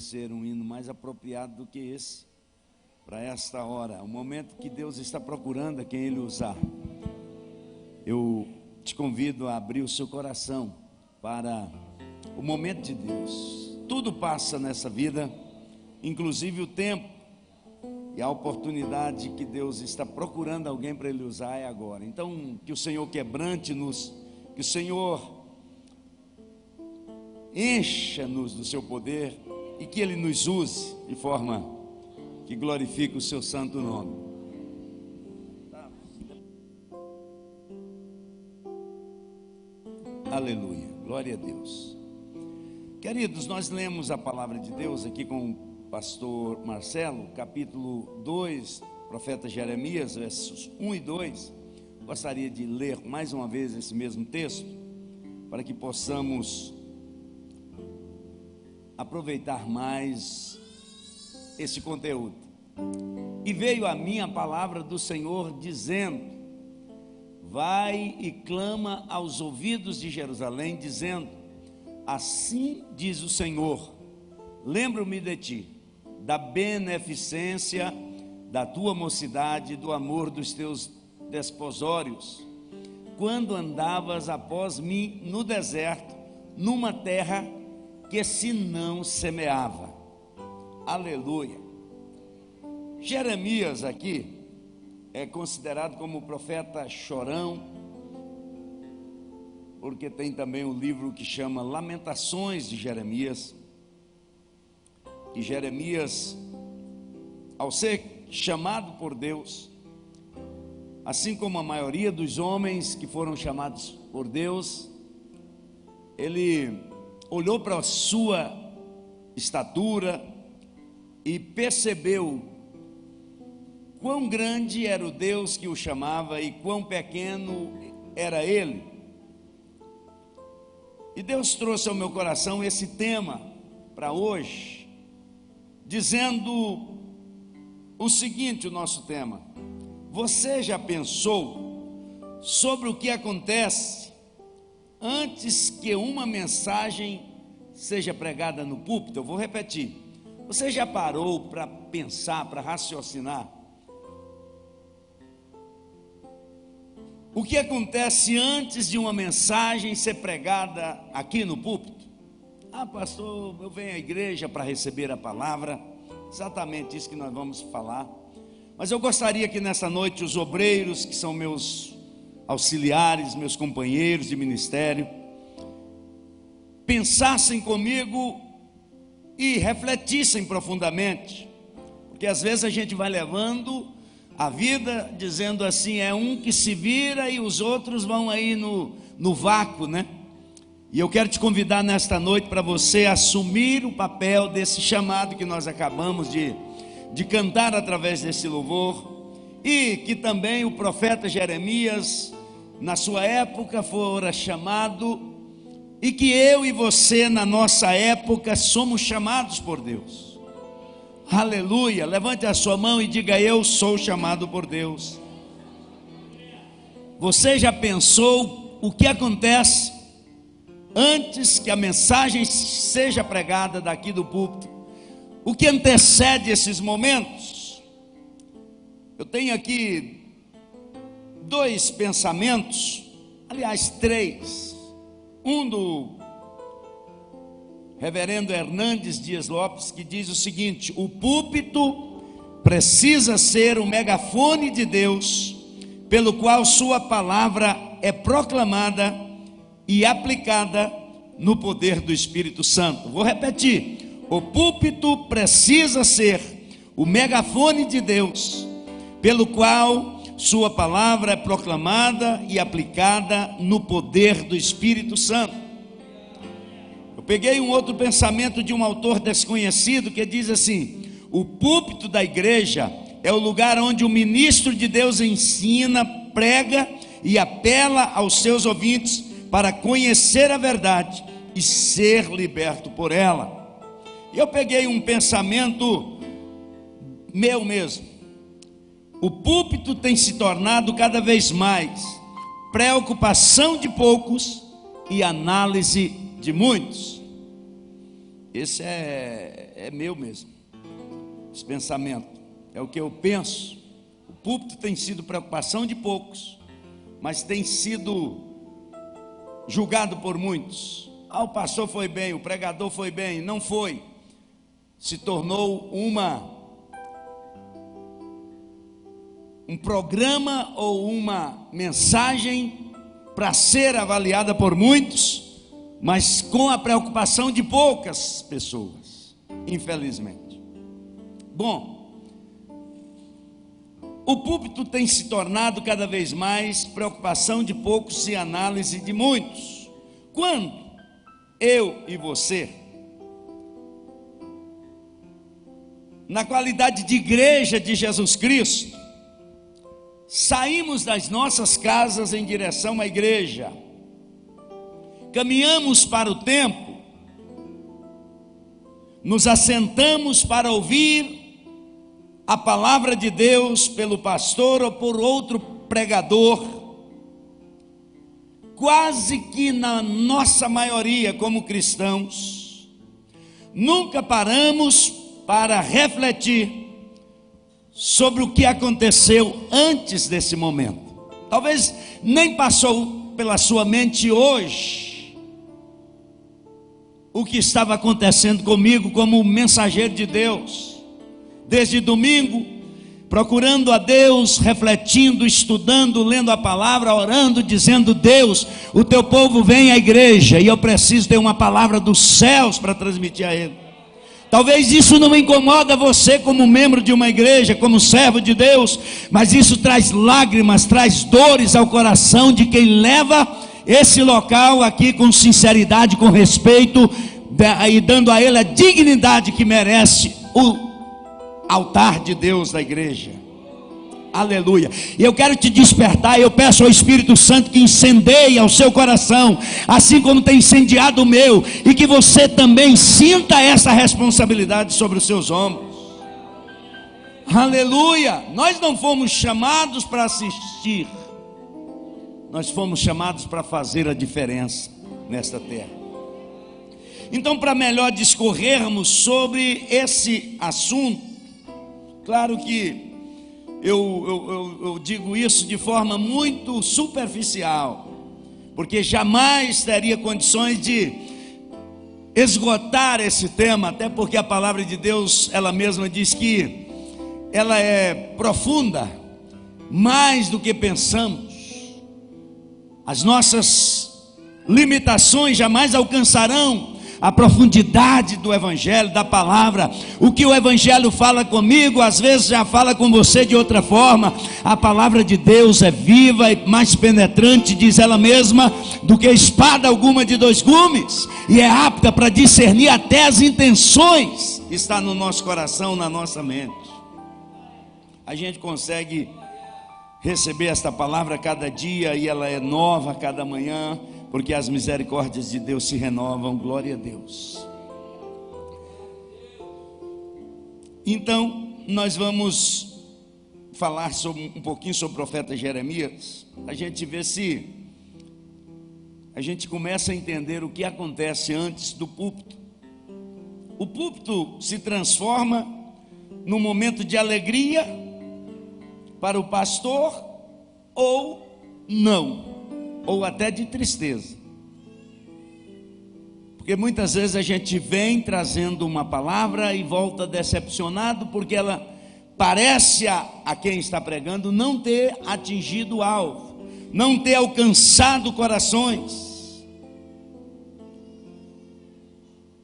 ser um hino mais apropriado do que esse, para esta hora, o momento que Deus está procurando a quem Ele usar. Eu te convido a abrir o seu coração para o momento de Deus. Tudo passa nessa vida, inclusive o tempo, e a oportunidade que Deus está procurando alguém para Ele usar é agora. Então, que o Senhor quebrante-nos, que o Senhor encha-nos do seu poder e que Ele nos use de forma que glorifique o seu santo nome. Aleluia, glória a Deus. Queridos, nós lemos a palavra de Deus aqui com o pastor Marcelo, capítulo 2, profeta Jeremias, versos 1 e 2. Gostaria de ler mais uma vez esse mesmo texto, para que possamos aproveitar mais esse conteúdo. E veio a mim a palavra do Senhor dizendo: vai e clama aos ouvidos de Jerusalém, dizendo: assim diz o Senhor, lembro-me de ti, da beneficência da tua mocidade, do amor dos teus desposórios, quando andavas após mim no deserto, numa terra que se não semeava. Aleluia. Jeremias aqui é considerado como o profeta chorão, porque tem também um livro que chama Lamentações de Jeremias. E Jeremias, ao ser chamado por Deus, assim como a maioria dos homens que foram chamados por Deus, ele olhou para a sua estatura e percebeu quão grande era o Deus que o chamava e quão pequeno era ele. E Deus trouxe ao meu coração esse tema para hoje, dizendo o seguinte: o nosso tema: você já pensou sobre o que acontece antes que uma mensagem seja pregada no púlpito? Eu vou repetir. Você já parou para pensar, para raciocinar o que acontece antes de uma mensagem ser pregada aqui no púlpito? Ah, pastor, eu venho à igreja para receber a palavra. Exatamente isso que nós vamos falar. Mas eu gostaria que nessa noite os obreiros, que são meus auxiliares, meus companheiros de ministério, pensassem comigo e refletissem profundamente, porque às vezes a gente vai levando a vida dizendo assim: é um que se vira e os outros vão aí no vácuo, né? E eu quero te convidar nesta noite para você assumir o papel desse chamado que nós acabamos de cantar através desse louvor, e que também o profeta Jeremias, na sua época, fora chamado, e que eu e você, na nossa época, somos chamados por Deus. Aleluia. Levante a sua mão e diga: eu sou chamado por Deus. Você já pensou o que acontece antes que a mensagem seja pregada daqui do púlpito? O que antecede esses momentos? Eu tenho aqui dois pensamentos, aliás, três. Um do reverendo Hernandes Dias Lopes, que diz o seguinte: o púlpito precisa ser o megafone de Deus, pelo qual sua palavra é proclamada e aplicada no poder do Espírito Santo. Vou repetir: o púlpito precisa ser o megafone de Deus, pelo qual sua palavra é proclamada e aplicada no poder do Espírito Santo. Eu peguei um outro pensamento de um autor desconhecido que diz assim: o púlpito da igreja é o lugar onde o ministro de Deus ensina, prega e apela aos seus ouvintes para conhecer a verdade e ser liberto por ela. E eu peguei um pensamento meu mesmo: o púlpito tem se tornado cada vez mais preocupação de poucos e análise de muitos. Esse é meu mesmo, esse pensamento, é o que eu penso. O púlpito tem sido preocupação de poucos, mas tem sido julgado por muitos. O pastor foi bem, o pregador foi bem. Não foi. Se tornou um programa ou uma mensagem para ser avaliada por muitos, mas com a preocupação de poucas pessoas, infelizmente. Bom, o púlpito tem se tornado cada vez mais preocupação de poucos e análise de muitos. Quando eu e você, na qualidade de igreja de Jesus Cristo, saímos das nossas casas em direção à igreja, caminhamos para o templo, nos assentamos para ouvir a palavra de Deus pelo pastor ou por outro pregador, quase que na nossa maioria como cristãos, nunca paramos para refletir sobre o que aconteceu antes desse momento. Talvez nem passou pela sua mente hoje o que estava acontecendo comigo como mensageiro de Deus, desde domingo, procurando a Deus, refletindo, estudando, lendo a palavra, orando, dizendo: Deus, o teu povo vem à igreja e eu preciso ter uma palavra dos céus para transmitir a ele. Talvez isso não incomoda você como membro de uma igreja, como servo de Deus, mas isso traz lágrimas, traz dores ao coração de quem leva esse local aqui com sinceridade, com respeito, e dando a ele a dignidade que merece o altar de Deus da igreja. Aleluia. E eu quero te despertar. Eu peço ao Espírito Santo que incendeie o seu coração, assim como tem incendiado o meu, e que você também sinta essa responsabilidade sobre os seus ombros. Aleluia. Nós não fomos chamados para assistir, nós fomos chamados para fazer a diferença nesta terra. Então, para melhor discorrermos sobre esse assunto, claro que eu digo isso de forma muito superficial, porque jamais teria condições de esgotar esse tema, até porque a palavra de Deus, ela mesma diz que ela é profunda, mais do que pensamos. As nossas limitações jamais alcançarão a profundidade do evangelho, da palavra. O que o evangelho fala comigo, às vezes já fala com você de outra forma. A palavra de Deus é viva e mais penetrante, diz ela mesma, do que espada alguma de dois gumes, e é apta para discernir até as intenções que está no nosso coração, na nossa mente. A gente consegue receber esta palavra a cada dia, e ela é nova a cada manhã, porque as misericórdias de Deus se renovam. Glória a Deus. Então, nós vamos falar um pouquinho sobre o profeta Jeremias. A gente vê se a gente começa a entender o que acontece antes do púlpito. O púlpito se transforma num momento de alegria para o pastor, ou não, ou até de tristeza, porque muitas vezes a gente vem trazendo uma palavra e volta decepcionado, porque ela parece a quem está pregando não ter atingido o alvo, não ter alcançado corações.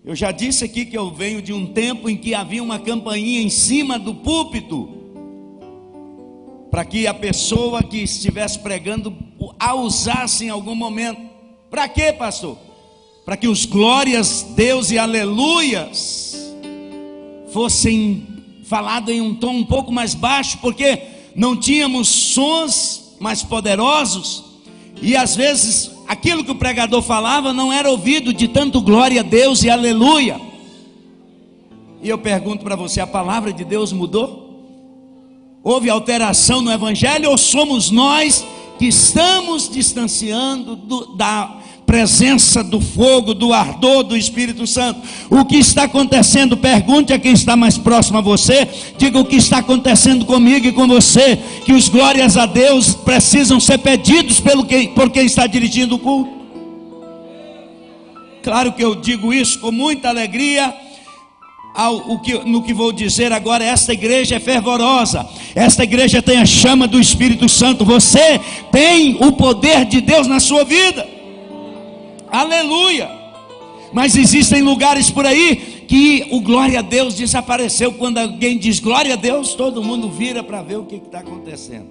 Eu já disse aqui que eu venho de um tempo em que havia uma campainha em cima do púlpito, para que a pessoa que estivesse pregando a usasse em algum momento. Para quê, pastor? Para que os glórias, Deus e aleluias fossem falados em um tom um pouco mais baixo, porque não tínhamos sons mais poderosos, e às vezes aquilo que o pregador falava não era ouvido de tanto glória a Deus e aleluia. E eu pergunto para você, a palavra de Deus mudou? Houve alteração no evangelho, ou somos nós que estamos distanciando presença do fogo, do ardor do Espírito Santo. O que está acontecendo? Pergunte a quem está mais próximo a você. Diga: o que está acontecendo comigo e com você? Que os glórias a Deus precisam ser pedidos por quem está dirigindo o culto. Claro que eu digo isso com muita alegria. No que vou dizer agora, esta igreja é fervorosa, esta igreja tem a chama do Espírito Santo. Você tem o poder de Deus na sua vida, aleluia. Mas existem lugares por aí que o glória a Deus desapareceu. Quando alguém diz glória a Deus, todo mundo vira para ver o que está acontecendo.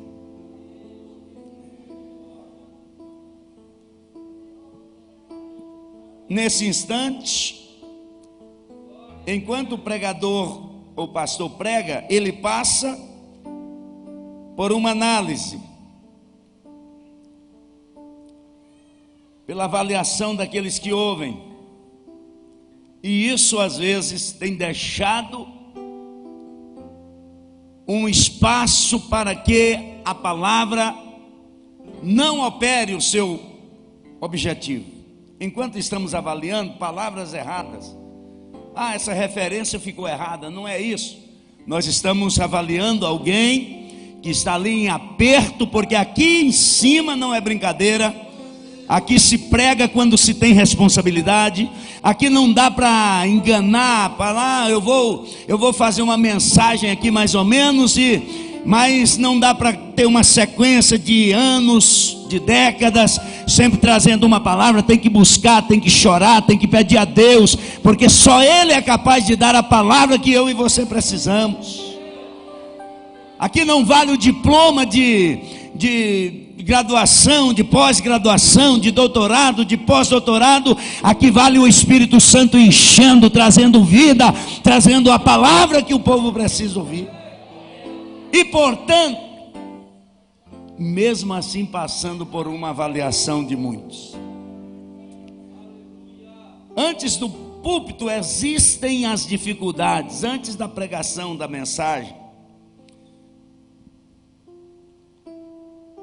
Nesse instante, enquanto o pregador ou pastor prega, ele passa por uma análise, pela avaliação daqueles que ouvem, e isso às vezes tem deixado um espaço para que a palavra não opere o seu objetivo. Enquanto estamos avaliando palavras erradas, essa referência ficou errada. Não é isso. Nós estamos avaliando alguém que está ali em aperto, porque aqui em cima não é brincadeira. Aqui se prega quando se tem responsabilidade. Aqui não dá para enganar, falar, eu vou fazer uma mensagem aqui mais ou menos, mas não dá para ter uma sequência de anos, de décadas, sempre trazendo uma palavra. Tem que buscar, tem que chorar, tem que pedir a Deus, porque só Ele é capaz de dar a palavra que eu e você precisamos. Aqui não vale o diploma de graduação, de pós-graduação, de doutorado, de pós-doutorado. Aqui vale o Espírito Santo enchendo, trazendo vida, trazendo a palavra que o povo precisa ouvir. E portanto, mesmo assim passando por uma avaliação de muitos. Antes do púlpito existem as dificuldades, antes da pregação da mensagem,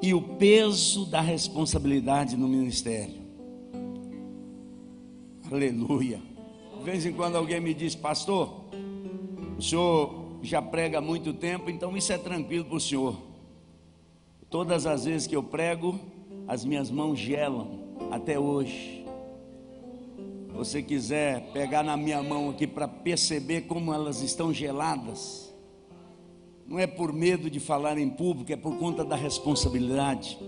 e o peso da responsabilidade no ministério. Aleluia. De vez em quando alguém me diz: pastor, o senhor já prega há muito tempo, então isso é tranquilo para o senhor. Todas as vezes que eu prego, as minhas mãos gelam, até hoje. Se você quiser pegar na minha mão aqui para perceber como elas estão geladas, não é por medo de falar em público, é por conta da responsabilidade.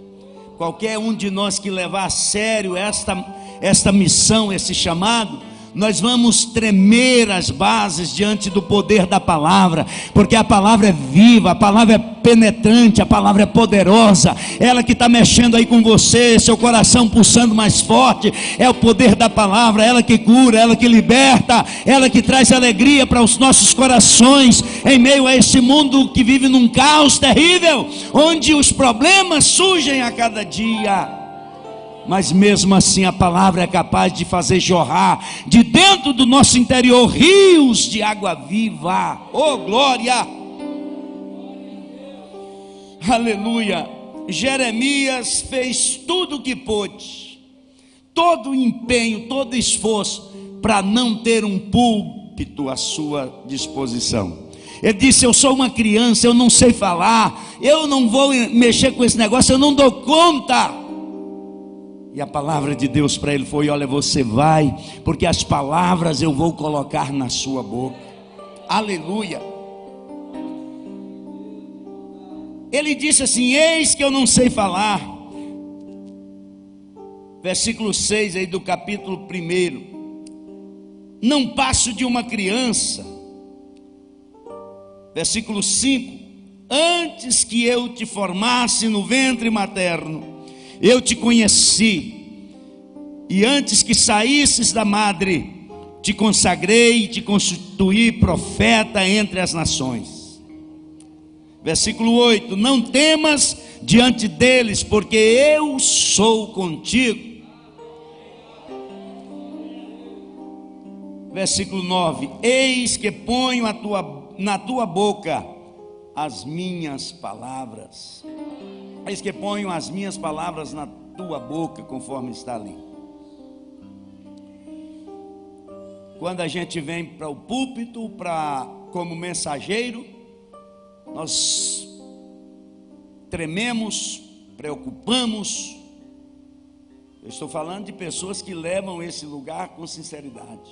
Qualquer um de nós que levar a sério esta missão, esse chamado, nós vamos tremer as bases diante do poder da palavra, porque a palavra é viva, a palavra é penetrante, a palavra é poderosa. Ela que está mexendo aí com você, seu coração pulsando mais forte, é o poder da palavra. Ela que cura, ela que liberta, ela que traz alegria para os nossos corações, em meio a esse mundo que vive num caos terrível, onde os problemas surgem a cada dia. Mas mesmo assim a palavra é capaz de fazer jorrar de dentro do nosso interior rios de água viva. Oh glória, aleluia. Jeremias fez tudo o que pôde, todo o empenho, todo o esforço, para não ter um púlpito à sua disposição. Ele disse: eu sou uma criança, eu não sei falar, eu não vou mexer com esse negócio, eu não dou conta. E a palavra de Deus para ele foi: olha, você vai, porque as palavras eu vou colocar na sua boca. Aleluia. Ele disse assim: eis que eu não sei falar. Versículo 6 aí do capítulo 1. Não passo de uma criança. Versículo 5: antes que eu te formasse no ventre materno, eu te conheci, e antes que saísses da madre, te consagrei e te constituí profeta entre as nações. Versículo 8: não temas diante deles, porque eu sou contigo. Versículo 9: eis que ponho na tua boca as minhas palavras. Eis que ponho as minhas palavras na tua boca, conforme está ali. quando a gente vem para o púlpito, como mensageiro, nós trememos, preocupamos. Eu estou falando de pessoas que levam esse lugar com sinceridade.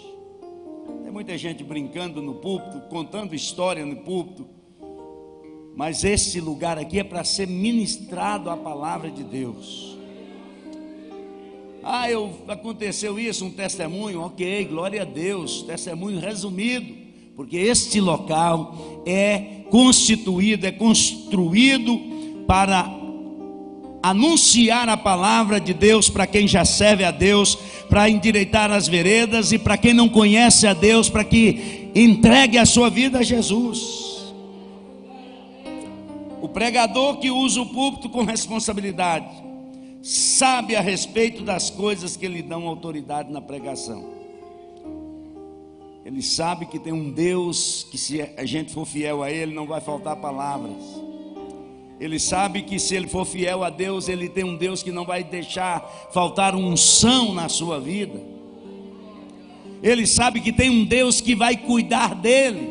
Tem muita gente brincando no púlpito, contando história no púlpito, mas esse lugar aqui é para ser ministrado a palavra de Deus. Aconteceu isso, um testemunho, ok, glória a Deus, testemunho resumido, porque este local é constituído, é construído para anunciar a palavra de Deus para quem já serve a Deus, para endireitar as veredas, e para quem não conhece a Deus, para que entregue a sua vida a Jesus. O pregador que usa o púlpito com responsabilidade sabe a respeito das coisas que lhe dão autoridade na pregação. Ele sabe que tem um Deus que, se a gente for fiel a Ele, não vai faltar palavras. Ele sabe que, se ele for fiel a Deus, ele tem um Deus que não vai deixar faltar unção na sua vida. Ele sabe que tem um Deus que vai cuidar dele,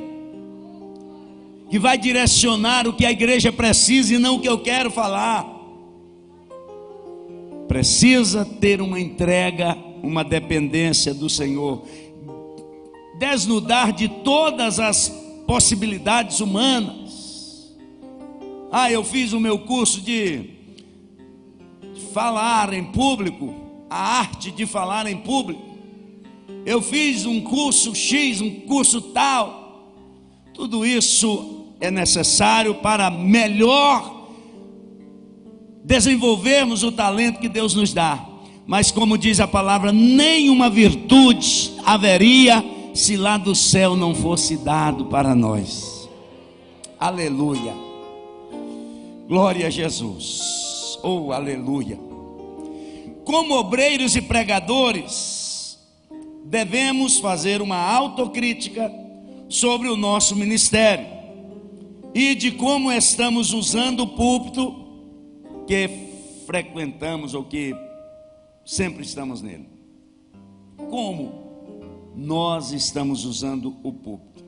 que vai direcionar o que a igreja precisa e não o que eu quero falar. Precisa ter uma entrega, uma dependência do Senhor, desnudar de todas as possibilidades humanas. Eu fiz o meu curso de falar em público, a arte de falar em público. Eu fiz um curso X, um curso tal. Tudo isso é necessário para melhor desenvolvermos o talento que Deus nos dá. Mas, como diz a palavra, nenhuma virtude haveria se lá do céu não fosse dado para nós. Aleluia, glória a Jesus, oh aleluia. Como obreiros e pregadores, devemos fazer uma autocrítica sobre o nosso ministério e de como estamos usando o púlpito que frequentamos, ou que sempre estamos nele. Como nós estamos usando o púlpito?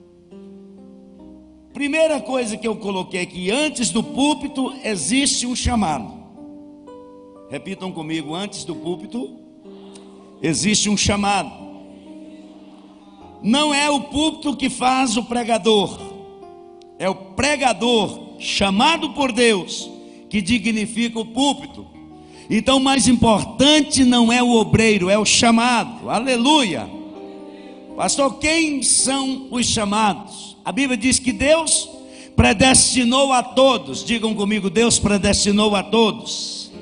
Primeira coisa que eu coloquei aqui: antes do púlpito existe um chamado. Repitam comigo: antes do púlpito existe um chamado. Não é o púlpito que faz o pregador, é o pregador chamado por Deus que dignifica o púlpito. Então, o mais importante não é o obreiro, é o chamado. Aleluia. Pastor, quem são os chamados? A Bíblia diz que Deus predestinou a todos. Digam comigo: Deus predestinou a todos.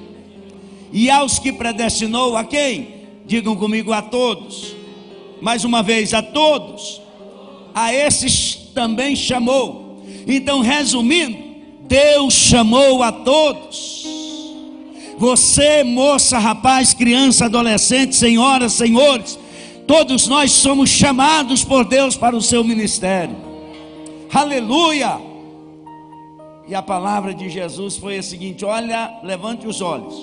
E aos que predestinou, a quem? Digam comigo: a todos. Mais uma vez: a todos. A esses também chamou. Então, resumindo, Deus chamou a todos. Você, moça, rapaz, criança, adolescente, senhoras, senhores, todos nós somos chamados por Deus para o seu ministério. Aleluia. E a palavra de Jesus foi a seguinte: olha, levante os olhos.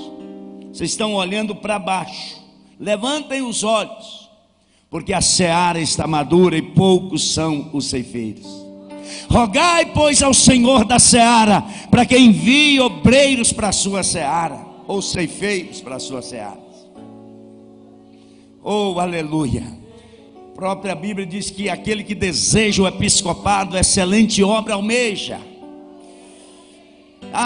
Vocês estão olhando para baixo. Levantem os olhos, porque a seara está madura e poucos são os ceifeiros. Rogai, pois, ao Senhor da seara, para que envie obreiros para a sua seara, ou ceifeiros para a sua seara. Oh, aleluia. A própria Bíblia diz que aquele que deseja o episcopado, excelente obra almeja.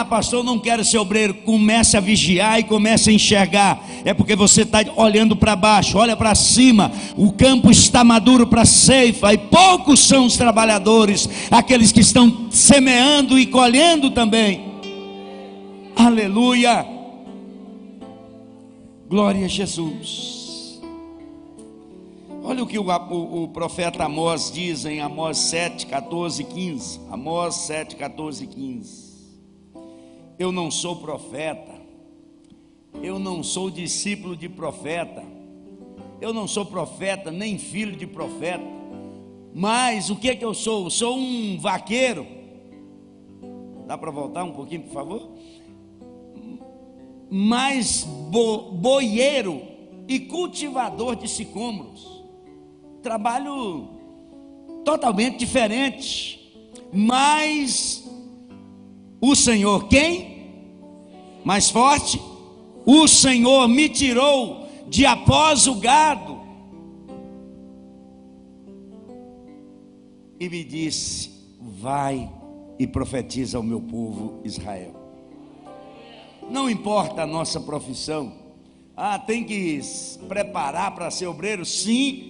Pastor, eu não quero ser obreiro. Comece a vigiar e comece a enxergar. É porque você está olhando para baixo. Olha para cima. O campo está maduro para ceifa, e poucos são os trabalhadores, aqueles que estão semeando e colhendo também. Aleluia, glória a Jesus. Olha o que o profeta Amós diz em Amós 7, 14 e 15. Amós 7, 14 e 15. Eu não sou profeta, eu não sou discípulo de profeta, eu não sou profeta, nem filho de profeta, mas o que é que eu sou? Eu sou um vaqueiro. Dá para voltar um pouquinho, por favor? Mas boieiro e cultivador de sicômoros. trabalho totalmente diferente. Mas o Senhor, quem? Mais forte? O Senhor me tirou de após o gado e me disse: vai e profetiza ao meu povo Israel. Não importa a nossa profissão. Tem que se preparar para ser obreiro? Sim.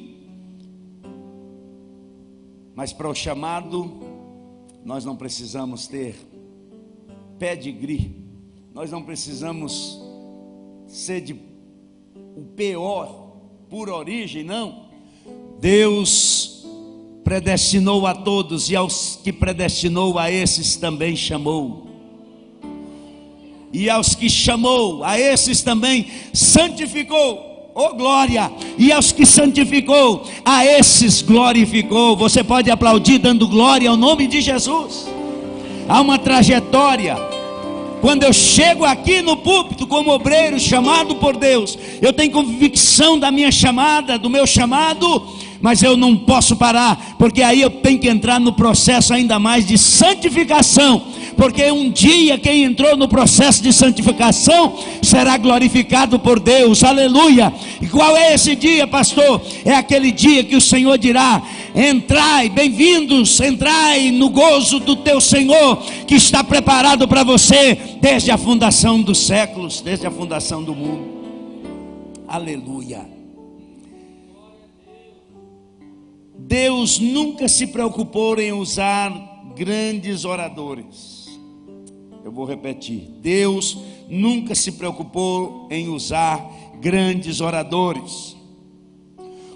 Mas para o chamado, nós não precisamos ter pedigree. Nós não precisamos ser de o pior por origem, não. Deus predestinou a todos, e aos que predestinou, a esses também chamou. E aos que chamou, a esses também santificou. Oh glória! E aos que santificou, a esses glorificou. Você pode aplaudir dando glória ao nome de Jesus. Há uma trajetória. Quando eu chego aqui no púlpito como obreiro chamado por Deus, eu tenho convicção da minha chamada, do meu chamado, mas eu não posso parar, porque aí eu tenho que entrar no processo ainda mais de santificação, porque um dia quem entrou no processo de santificação será glorificado por Deus, aleluia. E qual é esse dia, pastor? É aquele dia que o Senhor dirá: entrai, bem-vindos, entrai no gozo do teu Senhor, que está preparado para você desde a fundação dos séculos, desde a fundação do mundo, aleluia. Deus nunca se preocupou em usar grandes oradores. Eu vou repetir: Deus nunca se preocupou em usar grandes oradores.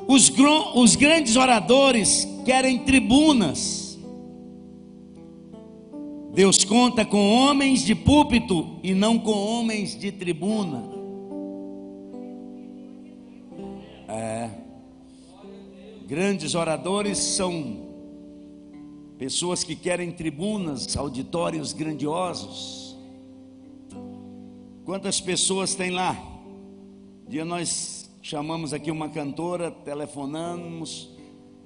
Os grandes oradores querem tribunas. Deus conta com homens de púlpito e não com homens de tribuna. Grandes oradores são pessoas que querem tribunas, auditórios grandiosos. Quantas pessoas tem lá? Um dia nós chamamos aqui uma cantora, telefonamos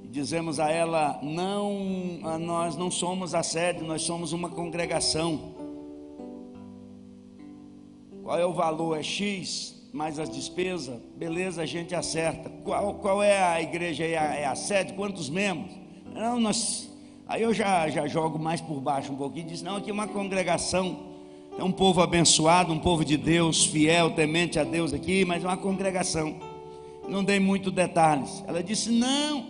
e dizemos a ela: não, nós não somos a sede, nós somos uma congregação. Qual é o valor? É X, mais as despesas. Beleza, a gente acerta. Qual é a igreja? É a sede? Quantos membros? Não, aí eu já jogo mais por baixo um pouquinho. Diz: não, aqui é uma congregação. É um povo abençoado, um povo de Deus, fiel, temente a Deus aqui, mas uma congregação. Não dei muito detalhes. Ela disse: não.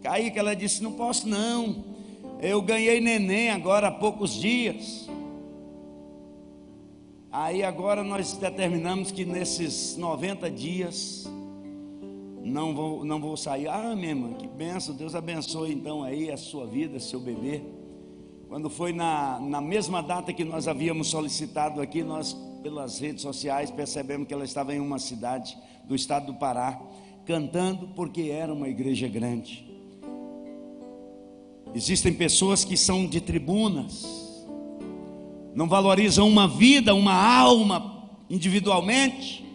Kaique, ela disse: não posso não. Eu ganhei neném agora há poucos dias. Aí agora nós determinamos que nesses 90 dias não vou sair. Minha irmã, que benção, Deus abençoe então aí a sua vida, seu bebê. Quando foi na mesma data que nós havíamos solicitado aqui, nós pelas redes sociais percebemos que ela estava em uma cidade do estado do Pará, cantando, porque era uma igreja grande. Existem pessoas que são de tribunas, não valorizam uma vida, uma alma individualmente,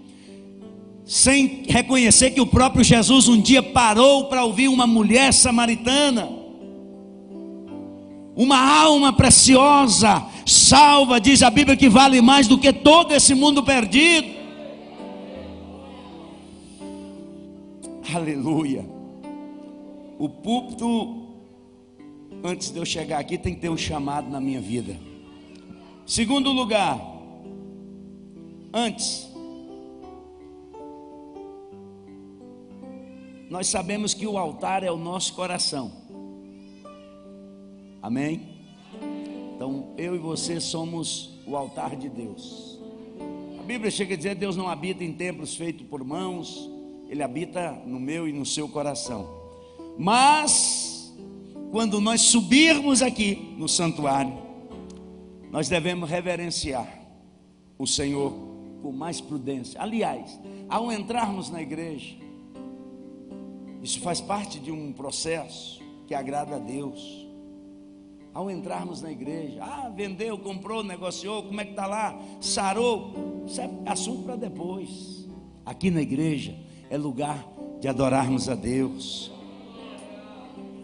sem reconhecer que o próprio Jesus um dia parou para ouvir uma mulher samaritana, uma alma preciosa, salva, diz a Bíblia que vale mais do que todo esse mundo perdido. Aleluia. O púlpito, antes de eu chegar aqui, tem que ter um chamado na minha vida. Segundo lugar, antes, nós sabemos que o altar é o nosso coração. Amém? Então eu e você somos o altar de Deus. A Bíblia chega a dizer: Deus não habita em templos feitos por mãos, Ele habita no meu e no seu coração. Mas quando nós subirmos aqui no santuário, nós devemos reverenciar o Senhor com mais prudência. Aliás, ao entrarmos na igreja, isso faz parte de um processo que agrada a Deus. Ao entrarmos na igreja, vendeu, comprou, negociou, como é que está lá? Sarou, isso é assunto para depois. Aqui na igreja é lugar de adorarmos a Deus.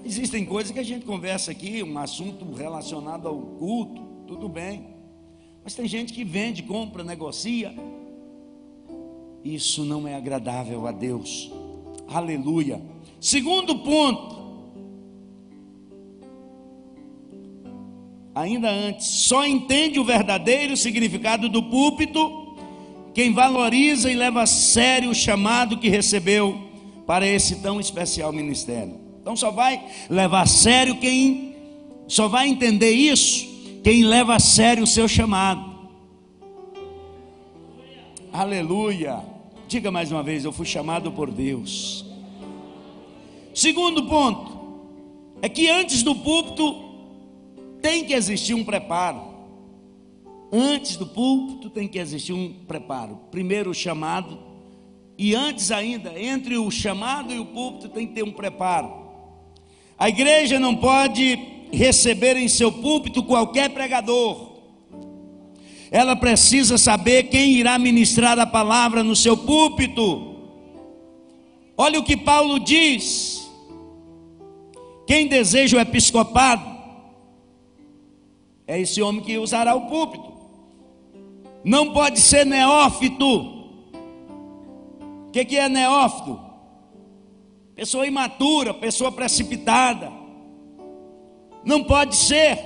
Existem coisas que a gente conversa aqui, um assunto relacionado ao culto, tudo bem. Mas tem gente que vende, compra, negocia. Isso não é agradável a Deus. Aleluia. Segundo ponto. Ainda antes, só entende o verdadeiro significado do púlpito quem valoriza e leva a sério o chamado que recebeu para esse tão especial ministério. Então só vai levar a sério só vai entender isso quem leva a sério o seu chamado. Aleluia. Diga mais uma vez: eu fui chamado por Deus. Segundo ponto é que antes do púlpito tem que existir um preparo. Antes do púlpito tem que existir um preparo. Primeiro o chamado, e antes ainda, entre o chamado e o púlpito tem que ter um preparo. A igreja não pode receber em seu púlpito qualquer pregador. Ela precisa saber quem irá ministrar a palavra no seu púlpito. Olha o que Paulo diz: quem deseja o episcopado é esse homem que usará o púlpito. Não pode ser neófito. O que é neófito? Pessoa imatura, pessoa precipitada. Não pode ser,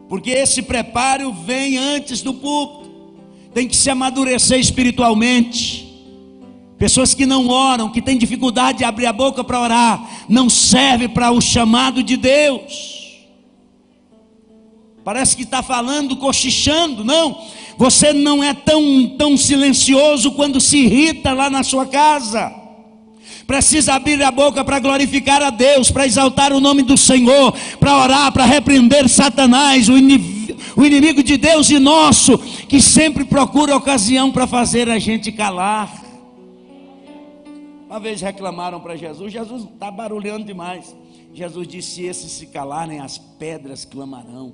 porque esse preparo vem antes do púlpito. Tem que se amadurecer espiritualmente. Pessoas que não oram, que têm dificuldade de abrir a boca para orar, não serve para o chamado de Deus. Parece que está falando, cochichando. Não, você não é tão silencioso quando se irrita lá na sua casa. Precisa abrir a boca para glorificar a Deus, para exaltar o nome do Senhor, para orar, para repreender Satanás, o inimigo de Deus e nosso, que sempre procura ocasião para fazer a gente calar. Uma vez reclamaram para Jesus: Jesus está barulhando demais. Jesus disse: se esses se calarem, as pedras clamarão.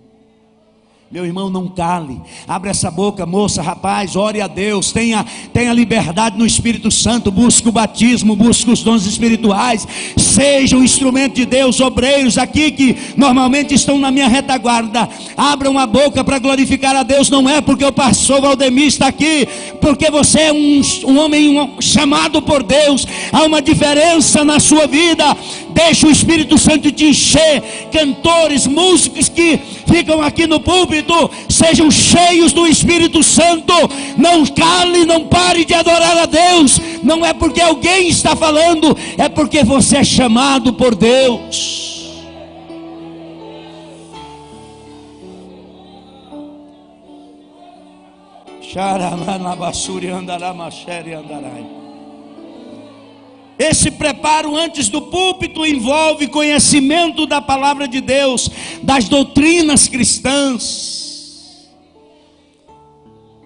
Meu irmão, não cale, abre essa boca, moça, rapaz, ore a Deus, tenha liberdade no Espírito Santo, busque o batismo, busque os dons espirituais, seja um instrumento de Deus. Obreiros aqui que normalmente estão na minha retaguarda, abram a boca para glorificar a Deus. Não é porque o pastor Valdemir está aqui, porque você é um homem chamado por Deus. Há uma diferença na sua vida. Deixa o Espírito Santo te encher. Cantores, músicos que ficam aqui no púlpito, sejam cheios do Espírito Santo. Não cale, não pare de adorar a Deus. Não é porque alguém está falando, é porque você é chamado por Deus. Esse preparo antes do púlpito envolve conhecimento da palavra de Deus, das doutrinas cristãs.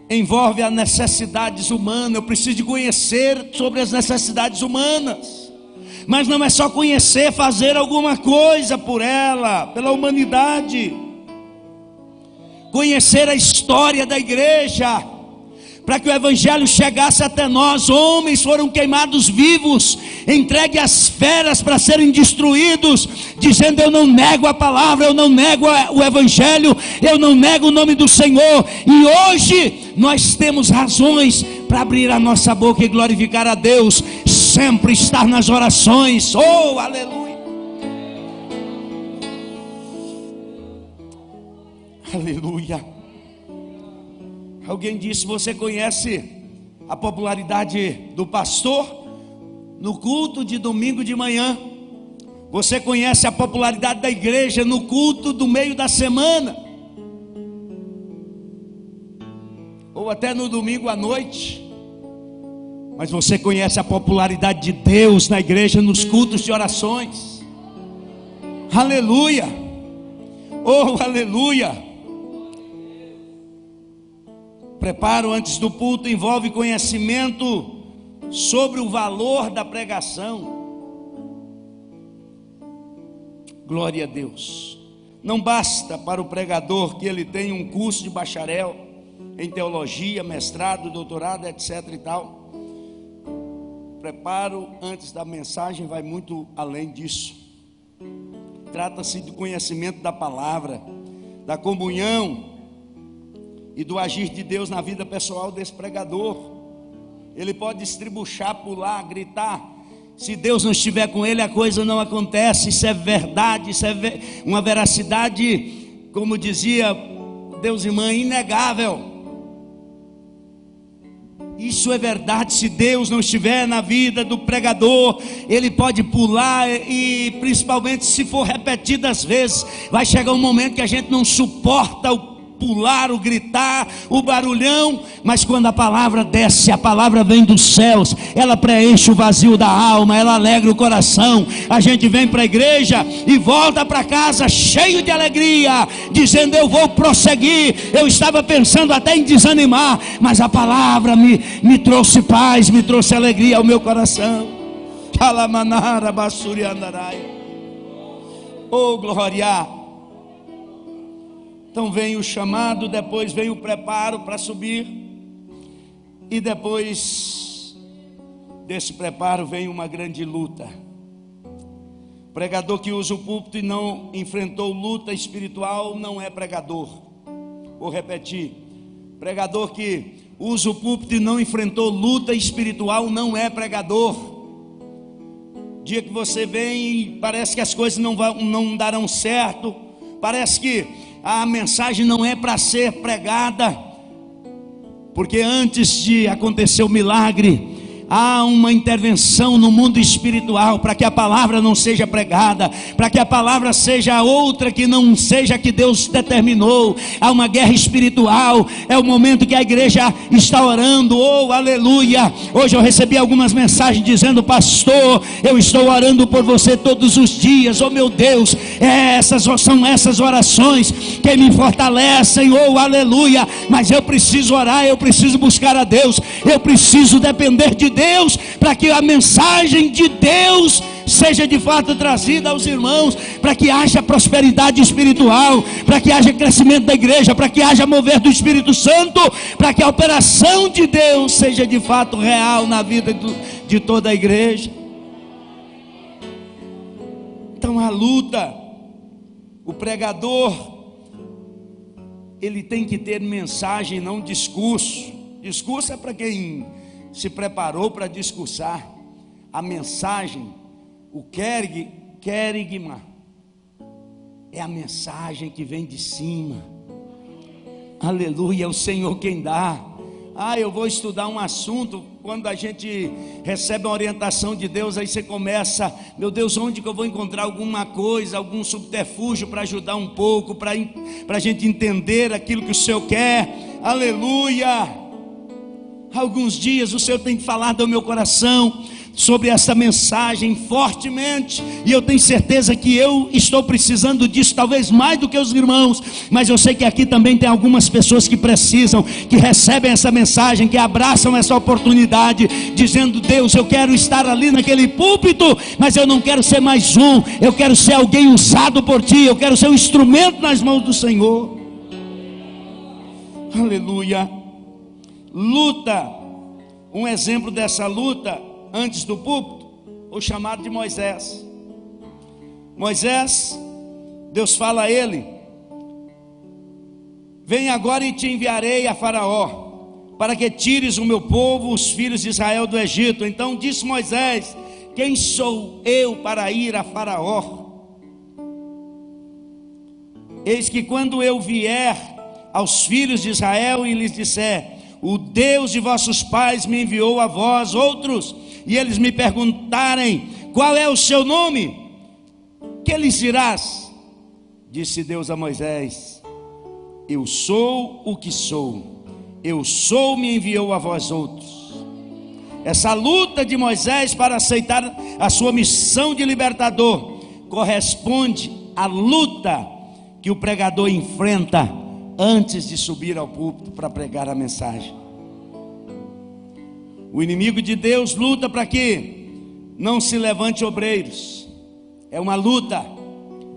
Envolve as necessidades humanas. Eu preciso de conhecer sobre as necessidades humanas. Mas não é só conhecer, fazer alguma coisa por ela, pela humanidade. Conhecer a história da igreja, para que o evangelho chegasse até nós. Homens foram queimados vivos, entregue às feras para serem destruídos, dizendo: eu não nego a palavra, eu não nego o evangelho, eu não nego o nome do Senhor. E hoje nós temos razões para abrir a nossa boca e glorificar a Deus, sempre estar nas orações. Oh, aleluia, aleluia. Alguém disse: você conhece a popularidade do pastor no culto de domingo de manhã? Você conhece a popularidade da igreja no culto do meio da semana? Ou até no domingo à noite? Mas você conhece a popularidade de Deus na igreja nos cultos de orações? Aleluia! Oh, aleluia! Preparo antes do culto envolve conhecimento sobre o valor da pregação. Glória a Deus. Não basta para o pregador que ele tenha um curso de bacharel em teologia, mestrado, doutorado, etc. e tal. preparo antes da mensagem vai muito além disso. Trata-se do conhecimento da palavra, da comunhão e do agir de Deus na vida pessoal desse pregador. Ele pode estribuchar, pular, gritar. Se Deus não estiver com ele, a coisa não acontece. Isso é verdade, isso é uma veracidade, como dizia Deus e Mãe, inegável. Isso é verdade. Se Deus não estiver na vida do pregador, ele pode pular, e principalmente se for repetidas vezes, vai chegar um momento que a gente não suporta o pular, o gritar, o barulhão. Mas quando a palavra desce, a palavra vem dos céus, ela preenche o vazio da alma, ela alegra o coração. A gente vem para a igreja e volta para casa cheio de alegria, dizendo: eu vou prosseguir. Eu estava pensando até em desanimar, mas a palavra me trouxe paz, me trouxe alegria ao meu coração. Oh, glória! Então vem o chamado, depois vem o preparo para subir, e depois desse preparo vem uma grande luta. Pregador que usa o púlpito e não enfrentou luta espiritual não é pregador. Vou repetir: pregador que usa o púlpito e não enfrentou luta espiritual não é pregador. Dia que você vem e parece que as coisas não darão certo, parece que a mensagem não é para ser pregada, porque antes de acontecer o milagre, há uma intervenção no mundo espiritual, para que a palavra não seja pregada, para que a palavra seja outra que não seja a que Deus determinou. Há uma guerra espiritual. É o momento que a igreja está orando. Oh, aleluia! Hoje eu recebi algumas mensagens dizendo: pastor, eu estou orando por você todos os dias. Oh, meu Deus, são essas orações que me fortalecem. Oh, aleluia! Mas eu preciso orar, eu preciso buscar a Deus, eu preciso depender de Deus, para que a mensagem de Deus seja de fato trazida aos irmãos, para que haja prosperidade espiritual, para que haja crescimento da igreja, para que haja mover do Espírito Santo, para que a operação de Deus seja de fato real na vida de toda a igreja. Então a luta, o pregador, ele tem que ter mensagem, não discurso. Discurso é para quem se preparou para discursar. A mensagem, o querigma, é a mensagem que vem de cima. Aleluia, é o Senhor quem dá. Eu vou estudar um assunto. Quando a gente recebe uma orientação de Deus, aí você começa: meu Deus, onde que eu vou encontrar alguma coisa, algum subterfúgio para ajudar um pouco, para a gente entender aquilo que o Senhor quer. Aleluia. Alguns dias o Senhor tem falado ao meu coração sobre essa mensagem fortemente, e eu tenho certeza que eu estou precisando disso, talvez mais do que os irmãos, mas eu sei que aqui também tem algumas pessoas que precisam, que recebem essa mensagem, que abraçam essa oportunidade, dizendo: Deus, eu quero estar ali naquele púlpito, mas eu não quero ser mais um, eu quero ser alguém usado por Ti, eu quero ser um instrumento nas mãos do Senhor. Aleluia. Luta. Um exemplo dessa luta antes do púlpito, o chamado de Moisés. Moisés, Deus fala a ele: vem agora e te enviarei a Faraó, para que tires o meu povo, os filhos de Israel, do Egito. Então disse Moisés: quem sou eu para ir a Faraó? Eis que quando eu vier aos filhos de Israel e lhes disser: o Deus de vossos pais me enviou a vós outros, e eles me perguntarem: qual é o seu nome? Que lhes dirás? Disse Deus a Moisés: eu sou o que sou, eu sou, me enviou a vós outros. Essa luta de Moisés para aceitar a sua missão de libertador corresponde à luta que o pregador enfrenta antes de subir ao púlpito para pregar a mensagem. O inimigo de Deus luta para que não se levante obreiros. É uma luta,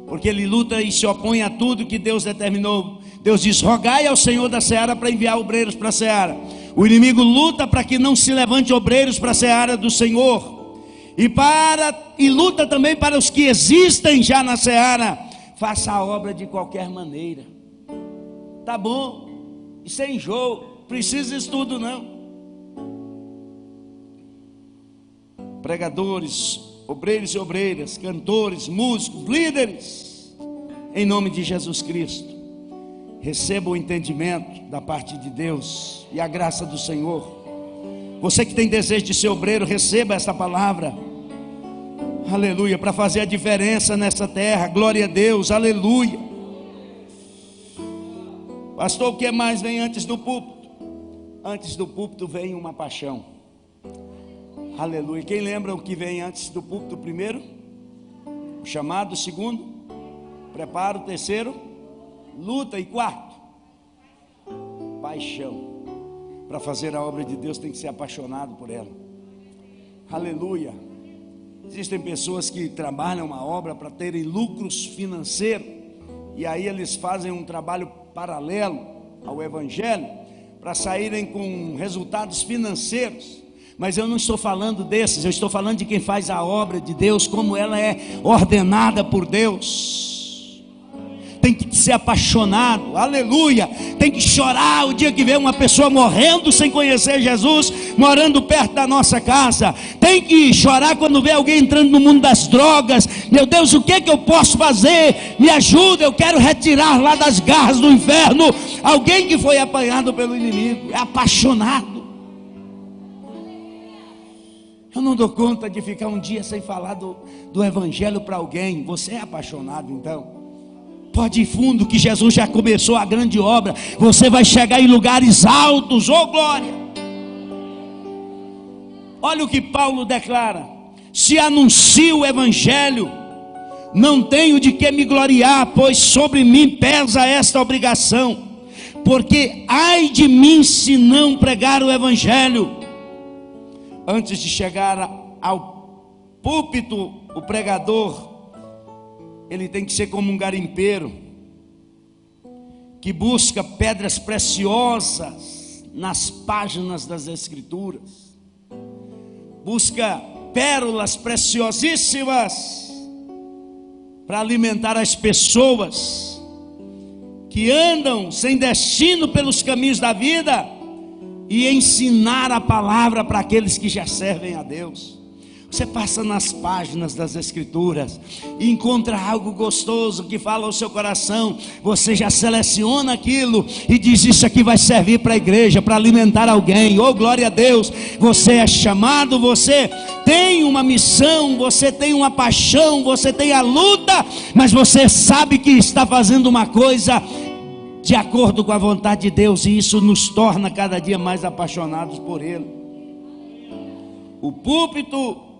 porque ele luta e se opõe a tudo que Deus determinou. Deus diz: rogai ao Senhor da seara para enviar obreiros para a seara. O inimigo luta para que não se levante obreiros para a seara do Senhor, e luta também para os que existem já na seara. Faça a obra de qualquer maneira. Tá bom, isso é enjoo, precisa disso tudo não. Pregadores, obreiros e obreiras, cantores, músicos, líderes, em nome de Jesus Cristo, receba o entendimento da parte de Deus e a graça do Senhor. Você que tem desejo de ser obreiro, receba esta palavra, aleluia, para fazer a diferença nessa terra. Glória a Deus, aleluia. Pastor, o que mais vem antes do púlpito? Antes do púlpito vem uma paixão, aleluia. Quem lembra o que vem antes do púlpito? Primeiro, o chamado. Segundo, preparo. Terceiro, luta. E quarto, paixão. Para fazer a obra de Deus tem que ser apaixonado por ela, aleluia. Existem pessoas que trabalham uma obra para terem lucros financeiros, e aí eles fazem um trabalho paralelo ao Evangelho para saírem com resultados financeiros. Mas eu não estou falando desses, eu estou falando de quem faz a obra de Deus como ela é ordenada por Deus. Tem que ser apaixonado, aleluia. Tem que chorar o dia que vê uma pessoa morrendo sem conhecer Jesus, morando perto da nossa casa. Tem que chorar quando vê alguém entrando no mundo das drogas. Meu Deus, o que é que eu posso fazer? Me ajuda, eu quero retirar lá das garras do inferno alguém que foi apanhado pelo inimigo. É apaixonado. Eu não dou conta de ficar um dia sem falar do Evangelho para alguém. Você é apaixonado então? Pode ir fundo, que Jesus já começou a grande obra. Você vai chegar em lugares altos, oh glória. Olha o que Paulo declara: se anuncio o Evangelho, não tenho de que me gloriar, pois sobre mim pesa esta obrigação. Porque ai de mim se não pregar o Evangelho. Antes de chegar ao púlpito, o pregador, ele tem que ser como um garimpeiro que busca pedras preciosas nas páginas das Escrituras, busca pérolas preciosíssimas para alimentar as pessoas que andam sem destino pelos caminhos da vida e ensinar a palavra para aqueles que já servem a Deus. Você passa nas páginas das Escrituras e encontra algo gostoso que fala ao seu coração. Você já seleciona aquilo e diz: isso aqui vai servir para a igreja, para alimentar alguém. Oh glória a Deus. Você é chamado, você tem uma missão, você tem uma paixão, você tem a luta, mas você sabe que está fazendo uma coisa de acordo com a vontade de Deus, e isso nos torna cada dia mais apaixonados por Ele. O púlpito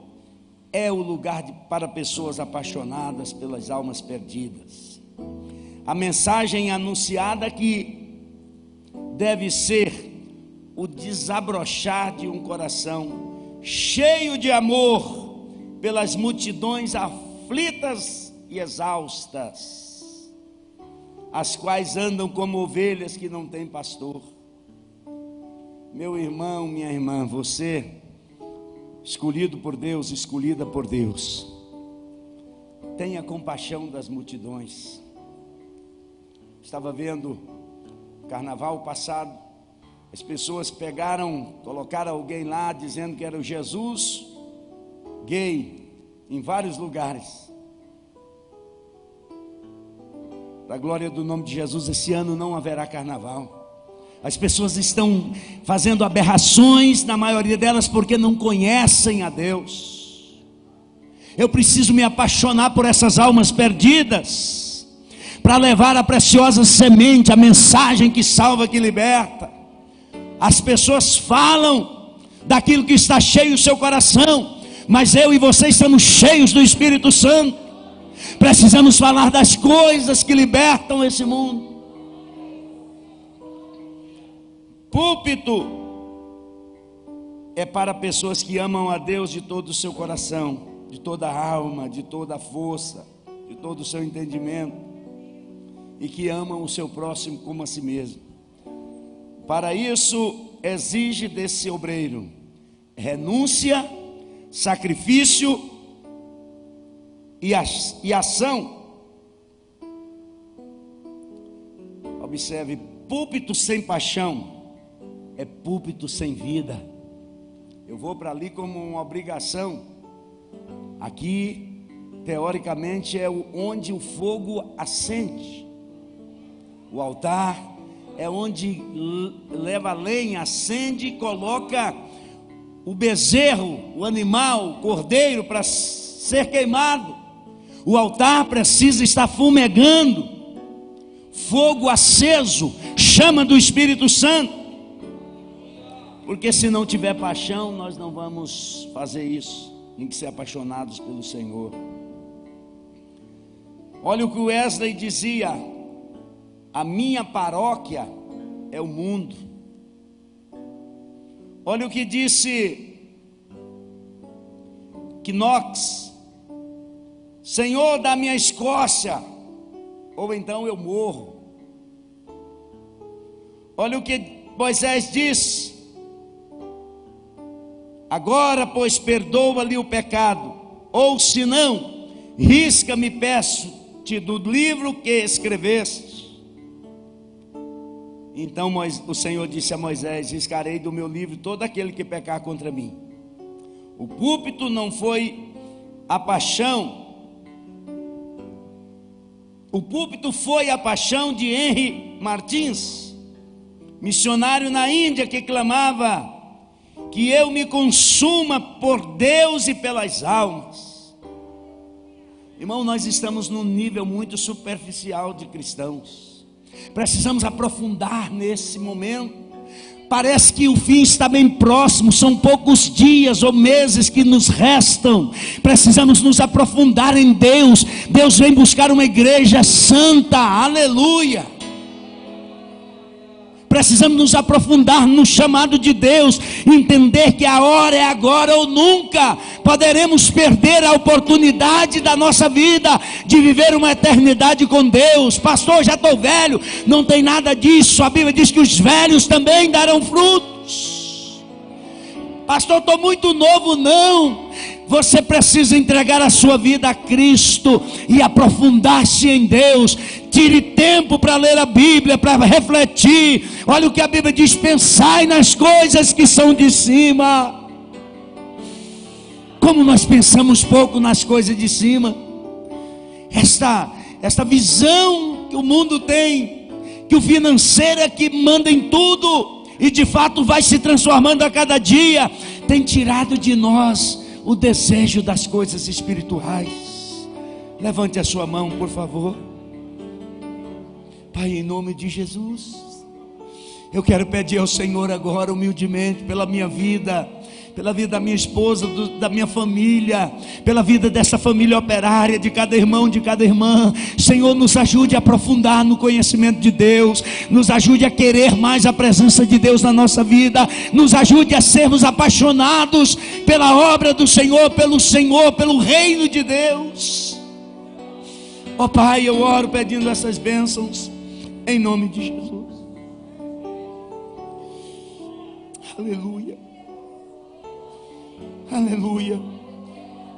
é o lugar para pessoas apaixonadas pelas almas perdidas. A mensagem anunciada aqui deve ser o desabrochar de um coração cheio de amor pelas multidões aflitas e exaustas, as quais andam como ovelhas que não têm pastor. Meu irmão, minha irmã, você escolhido por Deus, escolhida por Deus, tenha compaixão das multidões. Estava vendo carnaval passado, as pessoas colocaram alguém lá dizendo que era o Jesus gay em vários lugares. Para a glória do nome de Jesus, esse ano não haverá carnaval. As pessoas estão fazendo aberrações, na maioria delas porque não conhecem a Deus. Eu preciso me apaixonar por essas almas perdidas, para levar a preciosa semente, a mensagem que salva, que liberta. As pessoas falam daquilo que está cheio o seu coração, mas eu e você estamos cheios do Espírito Santo. Precisamos falar das coisas que libertam esse mundo. Púlpito é para pessoas que amam a Deus de todo o seu coração, de toda a alma, de toda a força, de todo o seu entendimento, e que amam o seu próximo como a si mesmo. Para isso, exige desse obreiro renúncia, sacrifício e ação. Observe, púlpito sem paixão é púlpito sem vida. Eu vou para ali como uma obrigação. Aqui, teoricamente, é onde o fogo acende. O altar é onde leva a lenha, acende e coloca o bezerro, o animal, o cordeiro para ser queimado. O altar precisa estar fumegando, fogo aceso, chama do Espírito Santo. Porque se não tiver paixão, nós não vamos fazer isso. Tem que ser apaixonados pelo Senhor. Olha o que o Wesley dizia: a minha paróquia é o mundo. Olha o que disse Knox: Senhor da minha Escócia, ou então eu morro. Olha o que Moisés diz: agora, pois, perdoa-lhe o pecado, ou se não, risca-me, peço-te, do livro que escreveste. Então o Senhor disse a Moisés: riscarei do meu livro todo aquele que pecar contra mim. O púlpito não foi a paixão. O púlpito foi a paixão de Henry Martins, missionário na Índia, que clamava: que eu me consuma por Deus e pelas almas. Irmão, nós estamos num nível muito superficial de cristãos. Precisamos aprofundar nesse momento. Parece que o fim está bem próximo, são poucos dias ou meses que nos restam. Precisamos nos aprofundar em Deus. Deus vem buscar uma igreja santa, aleluia. Precisamos nos aprofundar no chamado de Deus, entender que a hora é agora ou nunca. Poderemos perder a oportunidade da nossa vida de viver uma eternidade com Deus. Pastor, já estou velho. Não tem nada disso. A Bíblia diz que os velhos também darão frutos. Pastor, estou muito novo. Não. Você precisa entregar a sua vida a Cristo e aprofundar-se em Deus. Tire tempo para ler a Bíblia, para refletir. Olha o que a Bíblia diz: pensai nas coisas que são de cima. Como nós pensamos pouco nas coisas de cima. Esta visão que o mundo tem, que o financeiro é que manda em tudo, e de fato vai se transformando a cada dia, tem tirado de nós o desejo das coisas espirituais. Levante a sua mão, por favor. Pai, em nome de Jesus, eu quero pedir ao Senhor agora, humildemente, pela minha vida, pela vida da minha esposa, da minha família, pela vida dessa família operária, de cada irmão, de cada irmã. Senhor, nos ajude a aprofundar no conhecimento de Deus, nos ajude a querer mais a presença de Deus na nossa vida, nos ajude a sermos apaixonados pela obra do Senhor, pelo reino de Deus. Ó Pai, eu oro pedindo essas bênçãos em nome de Jesus. Aleluia. Aleluia.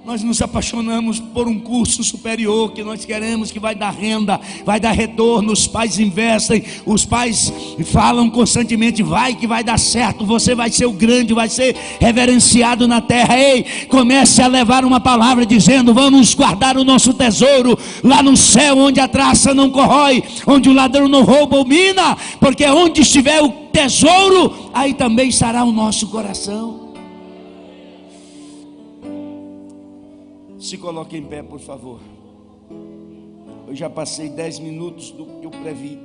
Nós nos apaixonamos por um curso superior que nós queremos, que vai dar renda, vai dar retorno. Os pais investem, os pais falam constantemente: vai que vai dar certo, você vai ser o grande, vai ser reverenciado na terra. Ei, comece a levar uma palavra dizendo: vamos guardar o nosso tesouro lá no céu, onde a traça não corrói, onde o ladrão não rouba ou mina, porque onde estiver o tesouro, aí também estará o nosso coração. Se coloque em pé, por favor. Eu já passei 10 minutos do que eu previ,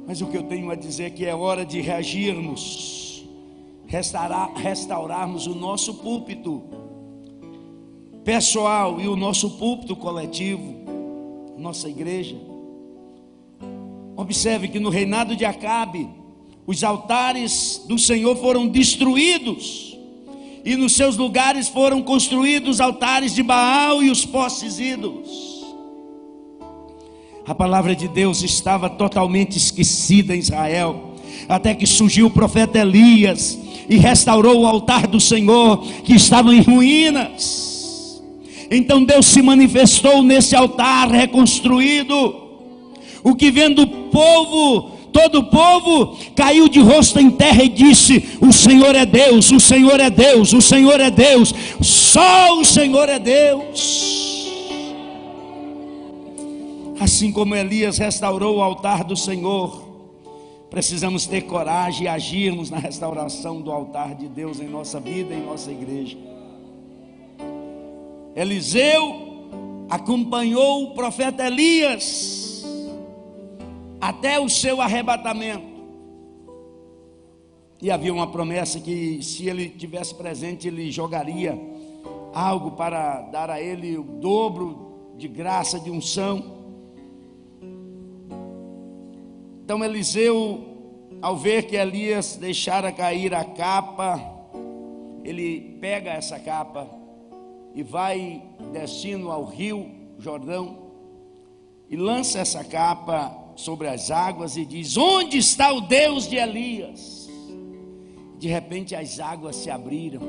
mas o que eu tenho a dizer é que é hora de reagirmos, restaurarmos o nosso púlpito pessoal e o nosso púlpito coletivo, nossa igreja. Observe que no reinado de Acabe, os altares do Senhor foram destruídos, e nos seus lugares foram construídos altares de Baal e os postes ídolos. A palavra de Deus estava totalmente esquecida em Israel. até que surgiu o profeta Elias e restaurou o altar do Senhor que estava em ruínas. Então Deus se manifestou nesse altar reconstruído. O que vendo o povo, todo o povo caiu de rosto em terra e disse: o Senhor é Deus, o Senhor é Deus, o Senhor é Deus, só o Senhor é Deus. Assim como Elias restaurou o altar do Senhor, precisamos ter coragem e agirmos na restauração do altar de Deus em nossa vida e em nossa igreja. Eliseu acompanhou o profeta Elias até o seu arrebatamento. E havia uma promessa que, se ele tivesse presente, ele jogaria algo para dar a ele o dobro de graça, de unção. Então Eliseu, ao ver que Elias deixara cair a capa, ele pega essa capa e vai descendo ao rio Jordão e lança essa capa sobre as águas e diz: onde está o Deus de Elias? De repente as águas se abriram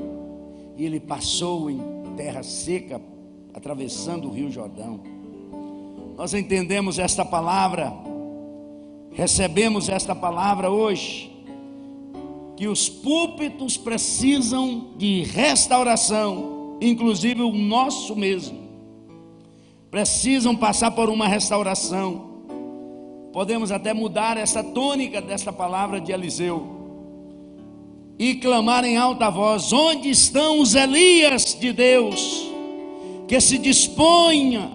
e ele passou em terra seca, atravessando o rio Jordão. Nós entendemos esta palavra, recebemos esta palavra hoje, que os púlpitos precisam de restauração, inclusive o nosso mesmo, precisam passar por uma restauração. Podemos até mudar essa tônica desta palavra de Eliseu e clamar em alta voz: onde estão os Elias de Deus, que se disponha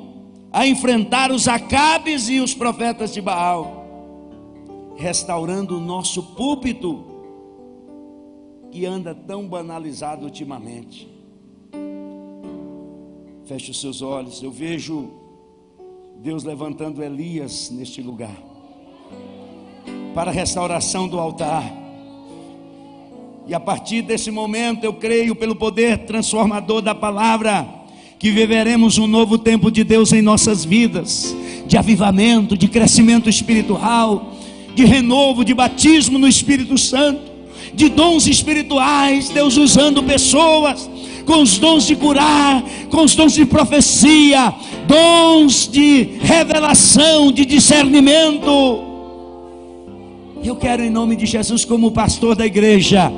a enfrentar os Acabes e os profetas de Baal, restaurando o nosso púlpito, que anda tão banalizado ultimamente. Feche os seus olhos. Eu vejo Deus levantando Elias neste lugar, para a restauração do altar. E a partir desse momento, eu creio, pelo poder transformador da palavra, que viveremos um novo tempo de Deus em nossas vidas, de avivamento, de crescimento espiritual, de renovo, de batismo no Espírito Santo, de dons espirituais, Deus usando pessoas com os dons de curar, com os dons de profecia, dons de revelação, de discernimento. Eu quero, em nome de Jesus, como pastor da igreja,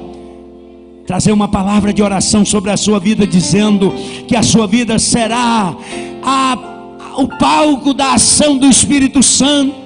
trazer uma palavra de oração sobre a sua vida, dizendo que a sua vida será o palco da ação do Espírito Santo.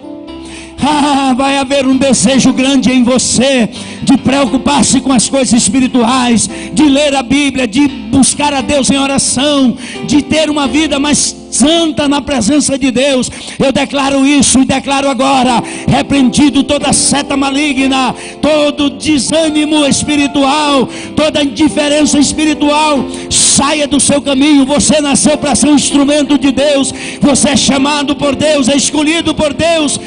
Vai haver um desejo grande em você de preocupar-se com as coisas espirituais, de ler a Bíblia, de buscar a Deus em oração, de ter uma vida mais santa na presença de Deus. Eu declaro isso e declaro agora, repreendido toda seta maligna, todo desânimo espiritual, toda indiferença espiritual, saia do seu caminho. Você nasceu para ser um instrumento de Deus, você é chamado por Deus, é escolhido por Deus.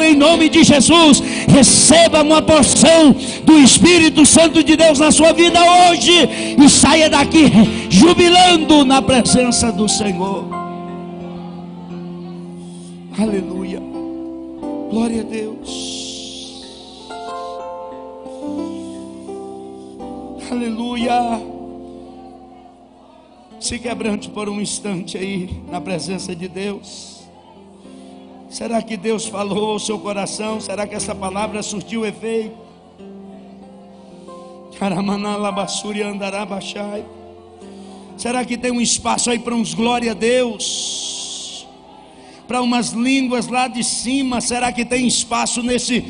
Em nome de Jesus, receba uma porção do Espírito Santo de Deus na sua vida hoje, e saia daqui jubilando na presença do Senhor. Aleluia, glória a Deus, aleluia. Se quebrante por um instante aí na presença de Deus. Será que Deus falou ao seu coração? Será que essa palavra surtiu efeito? Será que tem um espaço aí para uns glória a Deus? Para umas línguas lá de cima? Será que tem espaço nesse